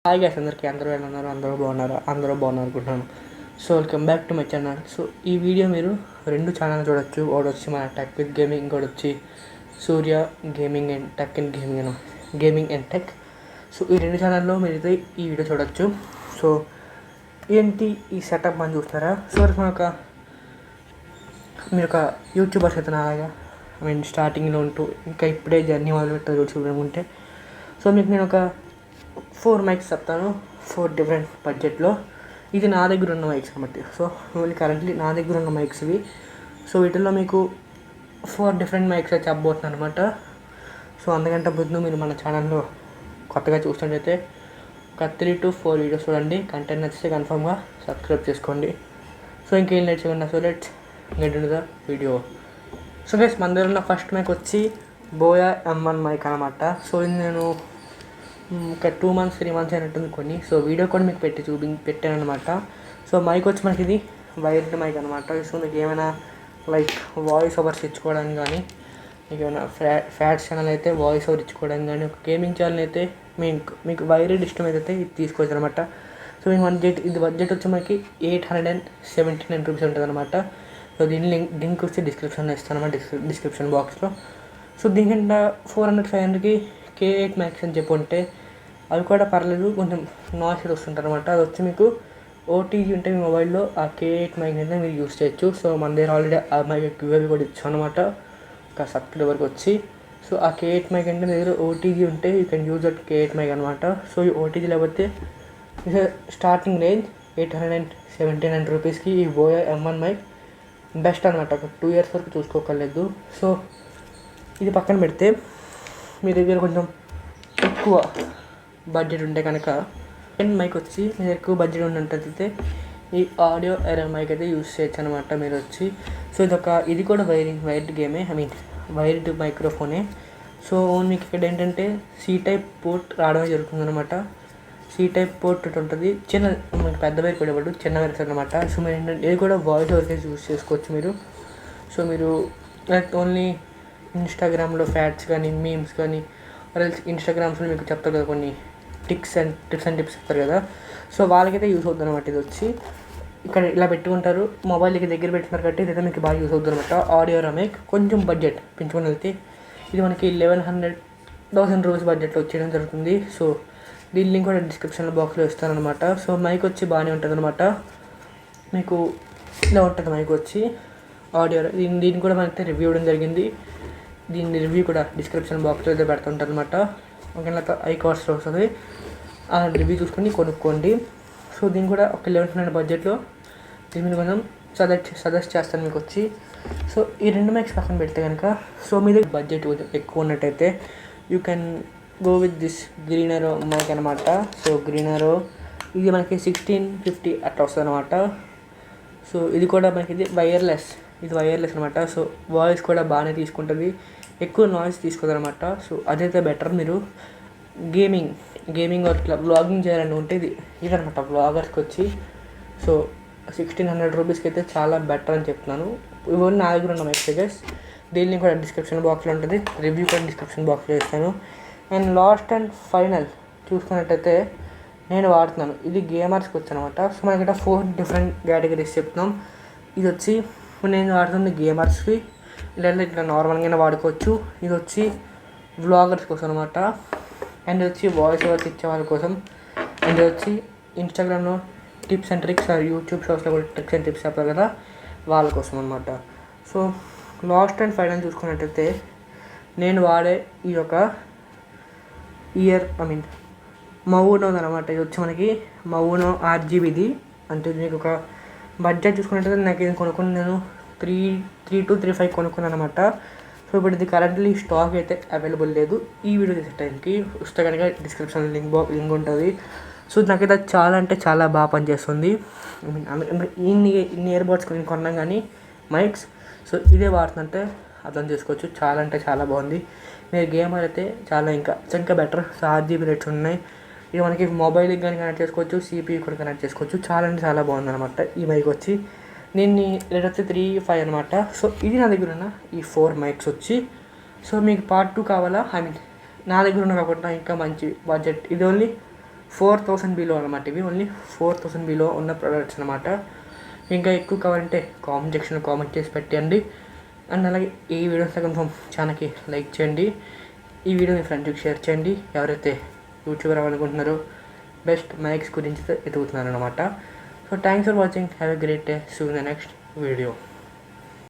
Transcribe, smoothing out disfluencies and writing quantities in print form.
Hi guys, అందరికీ అందరూ ఎలా ఉన్నారు? అందరూ బాగున్నారు అనుకుంటున్నాను. So welcome back to my channel. So ఈ వీడియో మీరు రెండు ఛానల్ చూడొచ్చు. ఒకటి వచ్చి మన టెక్ విత్ గేమింగ్, ఇంకోటి వచ్చి Surya gaming and tech and gaming and tech. So ఈ రెండు ఛానల్లో మీరైతే ఈ వీడియో చూడొచ్చు. సో ఏంటి ఈ సెటప్ అని చూస్తారా? సో మీరు ఒక యూట్యూబర్స్ అయితే అలాగా స్టార్టింగ్లో ఉంటూ ఇంకా ఇప్పుడే జర్నీ మొదలు పెట్టారు యూట్యూబ్ అనుకుంటే, సో మీకు నేను ఒక 4 మైక్స్ చెప్తాను, 4 డిఫరెంట్ బడ్జెట్లో. ఇది నా దగ్గర ఉన్న మైక్స్ కాబట్టి, సో కరెంట్లీ నా దగ్గర ఉన్న మైక్స్ ఇవి. సో వీటిల్లో మీకు 4 డిఫరెంట్ మైక్స్ అయితే చెప్పబోతున్నాను అనమాట. సో అందుకంటే ముందు మీరు మన ఛానల్లో కొత్తగా చూస్తుంటే ఒక 3 to 4 వీడియోస్ చూడండి. కంటెంట్ నచ్చితే కన్ఫర్మ్గా సబ్స్క్రైబ్ చేసుకోండి. సో ఇంకేం లేట్ చేయకుండా so let's get into the video. So guys, మన దగ్గర ఉన్న ఫస్ట్ మైక్ వచ్చి బోయా M1 మైక్ అనమాట. సో ఇది నేను ఒక 2 months 3 months అయినట్టుంది కొన్ని. సో వీడియో కూడా మీకు పెట్టాను అనమాట. సో మైక్ వచ్చి మనకి ఇది వైర్డ్ మైక్ అనమాట. సో మీకు ఏమైనా లైక్ వాయిస్ ఓవర్స్ ఇచ్చుకోవడానికి కానీ, మీకు ఏమైనా ఫ్యాట్ ఛానల్ అయితే వాయిస్ ఓవర్ ఇచ్చుకోవడానికి కానీ, ఒక గేమింగ్ ఛానల్ అయితే మీకు వైర్డ్ ఇష్టమైతే ఇది తీసుకోవచ్చు అనమాట. సో ఇది బడ్జెట్ వచ్చి మనకి 879 రూపీస్ ఉంటుంది అనమాట. సో దీని లింక్ వచ్చి డిస్క్రిప్షన్లో ఇస్తాను అనమాట, డిస్క్రిప్షన్ బాక్స్లో. సో దీనికంటే 400-500కి K8 మ్యాక్స్ అని చెప్పి ఉంటే అవి కూడా పర్లేదు, కొంచెం నాయిస్ వస్తుంటారు అనమాట. అది వచ్చి మీకు ఓటీజీ ఉంటే మీ మొబైల్లో ఆ K8 మైక్ అయితే మీరు యూస్ చేయొచ్చు. సో మన దగ్గర ఆల్రెడీ ఆ మైక్ గివ్అవే కూడా ఇచ్చాం అనమాట ఒక సబ్స్క్రైబర్కి వచ్చి. సో ఆ K8 మైక్ అంటే మీ దగ్గర ఓటీజీ ఉంటే you can use that K8 mic అనమాట. సో ఈ ఓటీజీ లేకపోతే స్టార్టింగ్ రేంజ్ 879 రూపీస్కి ఈ బోయా M1 మైక్ బెస్ట్ అనమాట. ఒక 2 years వరకు చూసుకోకర్లేదు. సో ఇది పక్కన పెడితే మీ దగ్గర కొంచెం ఎక్కువ బడ్జెట్ ఉంటే కనుక మైక్ వచ్చి మీ దగ్గర ఎక్కువ బడ్జెట్ ఉన్నట్టయితే ఈ ఆడియో ఎరా మైక్ అయితే యూస్ చేయొచ్చు అనమాట మీరు వచ్చి. సో ఇది కూడా వైర్డ్ గేమే, వైర్డ్ మైక్రోఫోనే. సో మీకు ఇక్కడ ఏంటంటే C టైప్ పోర్ట్ రావడమే జరుగుతుంది అనమాట. C టైప్ పోర్ట్ ఉంటుంది, చిన్న మీకు పెద్ద వైర్ కూడా ఇవ్వడు, చిన్న వైర్ అనమాట. సో మీరు ఏంటంటే ఇది కూడా వాయిస్ ఓవర్కి యూస్ చేసుకోవచ్చు మీరు. సో మీరు లైక్ ఓన్లీ ఇన్స్టాగ్రామ్లో ఫ్యాట్స్ కానీ, మీమ్స్ కానీ, ఇన్స్టాగ్రామ్స్లో మీకు చెప్తారు కదా కొన్ని టిప్స్ అండ్ టిప్స్ చెప్తారు కదా. సో వాళ్ళకైతే యూస్ అవుతుంది అనమాట. ఇది వచ్చి ఇక్కడ ఇలా పెట్టుకుంటారు, మొబైల్కి దగ్గర పెట్టుకున్నారు కాబట్టి ఇదైతే మీకు బాగా యూస్ అవుతుంది అనమాట. ఆడియో మైక్ కొంచెం బడ్జెట్ పెంచుకొని వెళ్తే ఇది మనకి 1100 రూపీస్ బడ్జెట్లో వచ్చేయడం జరుగుతుంది. సో దీని లింక్ కూడా డిస్క్రిప్షన్లో బాక్స్లో ఇస్తాను అనమాట. సో మైక్ వచ్చి బాగానే ఉంటుంది అనమాట. మీకు ఇలా ఉంటుంది మైక్ వచ్చి ఆడియో. దీన్ని కూడా మనకి రివ్యూ ఇవ్వడం జరిగింది. దీని రివ్యూ కూడా డిస్క్రిప్షన్ బాక్స్లో అయితే పెడుతుంటారు అనమాట. ఒకవేళ iQOO's వస్తుంది, ఆ రివ్యూ చూసుకొని కొనుక్కోండి. సో దీన్ని కూడా ఒక 1100 బడ్జెట్లో దీన్ని కొంచెం సజెస్ట్ చేస్తాను మీకు వచ్చి. సో ఈ రెండు మైక్స్ పక్కన పెడితే కనుక, సో మీ దగ్గర బడ్జెట్ ఎక్కువ ఉన్నట్టయితే you can go with this green arrow mic అనమాట. సో గ్రీన్ ఎరో ఇది మనకి 1650 అట్లా వస్తుంది అనమాట. సో ఇది కూడా మనకి ఇది వైర్లెస్ అనమాట. సో వాయిస్ కూడా బాగానే తీసుకుంటుంది, ఎక్కువ నాయిస్ తీసుకోదు అనమాట. సో అదైతే బెటర్. మీరు గేమింగ్ ఇట్లా వ్లాగింగ్ చేయాలని ఉంటే ఇదనమాట వ్లాగర్స్కి వచ్చి. సో 1600 రూపీస్కి అయితే చాలా బెటర్ అని చెప్తున్నాను. ఇవన్నీ నా దగ్గర ఉన్న మైక్స్ గైస్. దీన్ని కూడా డిస్క్రిప్షన్ బాక్స్లో ఉంటుంది, రివ్యూ కూడా డిస్క్రిప్షన్ బాక్స్లో ఇస్తాను. అండ్ లాస్ట్ అండ్ ఫైనల్ చూసుకున్నట్టయితే నేను వాడుతున్నాను, ఇది గేమర్స్కి వచ్చనమాట. సో మనకి ఇక్కడ 4 డిఫరెంట్ కేటగిరీస్ చెప్తున్నాం. ఇది వచ్చి నేను వాడుతుంది గేమర్స్కి, లేదా ఇట్లా నార్మల్గానే వాడుకోవచ్చు. ఇది వచ్చి వ్లాగర్స్ కోసం అనమాట. అండ్ ఇది వచ్చి వాయిస్ ఓవర్స్ ఇచ్చే వాళ్ళ కోసం. అండ్ ఇది వచ్చి ఇన్స్టాగ్రామ్లో టిప్స్ అండ్ ట్రిక్స్, యూట్యూబ్ షోస్లో కూడా ట్రిక్స్ అండ్ టిప్స్ చెప్తారు కదా, వాళ్ళ కోసం అనమాట. సో లాస్ట్ అండ్ ఫైనల్ చూసుకున్నట్టయితే నేను వాడే ఈ యొక్క మౌనో అనమాట. ఇది వచ్చి మనకి మౌనో RGBది. అంటే మీకు ఒక బడ్జెట్ చూసుకున్నట్టయితే నాకు ఇది కొనుక్కుని నేను 3 to 3.5 కొనుక్కున్నాను అనమాట. సో ఇప్పుడు ఇది కరెంట్లీ స్టాక్ అయితే అవైలబుల్ లేదు. ఈ వీడియో చేసే టైంకి వస్తే కనుక డిస్క్రిప్షన్ లింక్ ఉంటుంది. సో నాకైతే చాలా అంటే చాలా బాగా పనిచేస్తుంది. ఇన్ని ఇయర్ బడ్స్ కొన్నాం కానీ మైక్స్. సో ఇదే వాడుతుంటే అర్థం చేసుకోవచ్చు, చాలా అంటే చాలా బాగుంది. మీరు గేమర్ అయితే చాలా ఇంకా బెటర్. సో 8GB రేట్స్ ఉన్నాయి. ఇది మనకి మొబైల్కి కానీ కనెక్ట్ చేసుకోవచ్చు, CPU కూడా కనెక్ట్ చేసుకోవచ్చు. చాలా అంటే చాలా బాగుంది అనమాట ఈ మైక్ వచ్చి. దీన్ని రేట్ వచ్చి 3.5 అనమాట. సో ఇది నా దగ్గర ఉన్న ఈ 4 మైక్స్ వచ్చి. సో మీకు పార్ట్ 2 కావాలా? నా దగ్గర ఉన్న కాకుండా ఇంకా మంచి బడ్జెట్, ఇది ఓన్లీ 4000 బిలో అనమాట. ఇవి ఓన్లీ 4000 బిలో ఉన్న ప్రోడక్ట్స్ అనమాట. ఇంకా ఎక్కువ కావాలంటే కామెంట్ సెక్షన్లో కామెంట్ చేసి పెట్టండి. అండ్ అలాగే ఈ వీడియోస్ కన్ఫర్మ్ ఛానల్కి లైక్ చేయండి. ఈ వీడియో మీ ఫ్రెండ్స్కి షేర్ చేయండి ఎవరైతే యూట్యూబర్ అవ్వాలనుకుంటున్నారో, బెస్ట్ మైక్స్ గురించి ఎదుగుతున్నారు అనమాట. So thanks for watching. Have a great day. See you in the next video.